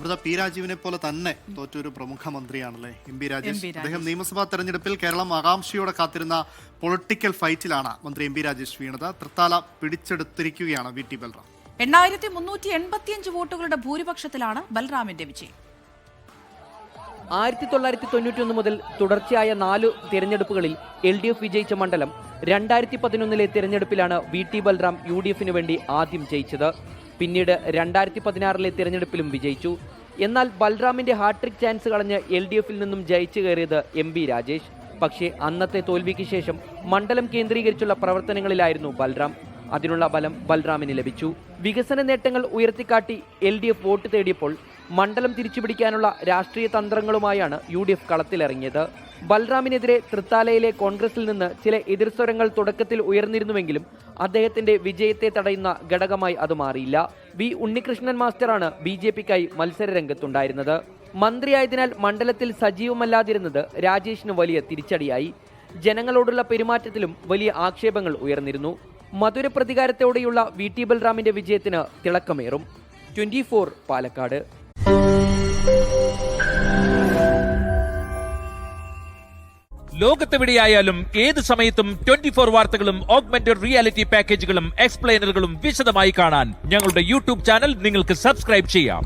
Amrita P രാജീവിനെ പോലെ തന്നെ തോറ്റൊരു പ്രമുഖ മന്ത്രിയാണല്ലേ എം പി രാജേഷ്. അദ്ദേഹം നിയമസഭാ തെരഞ്ഞെടുപ്പിൽ കേരളം ആകാംക്ഷയോടെ കാത്തിരുന്ന പൊളിറ്റിക്കൽ ഫൈറ്റിലാണ് മന്ത്രി എം പി രാജേഷ് വീണത്. തൃത്താല പിടിച്ചെടുത്തിരിക്കുകയാണ് വി ടി ബൽറാം. 8385 വോട്ടുകളുടെ ഭൂരിപക്ഷത്തിലാണ് ബൽറാമിന്റെ വിജയം. 1991 മുതൽ തുടർച്ചയായ 4 തിരഞ്ഞെടുപ്പുകളിൽ LDF വിജയിച്ച മണ്ഡലം 2011 തിരഞ്ഞെടുപ്പിലാണ് വി ടി ബൽറാം UDF വേണ്ടി ആദ്യം ജയിച്ചത്. പിന്നീട് 2016 തിരഞ്ഞെടുപ്പിലും വിജയിച്ചു. എന്നാൽ ബൽറാമിന്റെ ഹാട്രിക് ചാൻസ് കളഞ്ഞ് LDF നിന്നും ജയിച്ചു കയറിയത് എം പി രാജേഷ്. പക്ഷേ അന്നത്തെ തോൽവിക്ക് ശേഷം മണ്ഡലം കേന്ദ്രീകരിച്ചുള്ള പ്രവർത്തനങ്ങളിലായിരുന്നു ബൽറാം. അതിനുള്ള ബലം ബൽറാമിന് ലഭിച്ചു. വികസന നേട്ടങ്ങൾ ഉയർത്തിക്കാട്ടി LDF വോട്ട് തേടിയപ്പോൾ മണ്ഡലം തിരിച്ചുപിടിക്കാനുള്ള രാഷ്ട്രീയ തന്ത്രങ്ങളുമായാണ് UDF കളത്തിലിറങ്ങിയത്. ബൽറാമിനെതിരെ തൃത്താലയിലെ കോൺഗ്രസിൽ നിന്ന് ചില എതിർസ്വരങ്ങൾ തുടക്കത്തിൽ ഉയർന്നിരുന്നുവെങ്കിലും അദ്ദേഹത്തിന്റെ വിജയത്തെ തടയുന്ന ഘടകമായി അത് മാറിയില്ല. വി ഉണ്ണികൃഷ്ണൻ മാസ്റ്ററാണ് BJPക്കായി മത്സര രംഗത്തുണ്ടായിരുന്നത്. മന്ത്രിയായതിനാൽ മണ്ഡലത്തിൽ സജീവമല്ലാതിരുന്നത് രാജേഷിന് വലിയ തിരിച്ചടിയായി. ജനങ്ങളോടുള്ള പെരുമാറ്റത്തിലും വലിയ ആക്ഷേപങ്ങൾ ഉയർന്നിരുന്നു. മധുര പ്രതികാരത്തോടെയുള്ള വി ടി ബൽറാമിന്റെ വിജയത്തിന് തിളക്കമേറും. 24 പാലക്കാട്. ലോകത്തെവിടെയായാലും ഏത് സമയത്തും 24 വാർത്തകളും ഓഗ്മെന്റഡ് റിയാലിറ്റി പാക്കേജുകളും എക്സ്പ്ലെയിനറുകളും വിശദമായി കാണാൻ ഞങ്ങളുടെ യൂട്യൂബ് ചാനൽ നിങ്ങൾക്ക് സബ്സ്ക്രൈബ് ചെയ്യാം.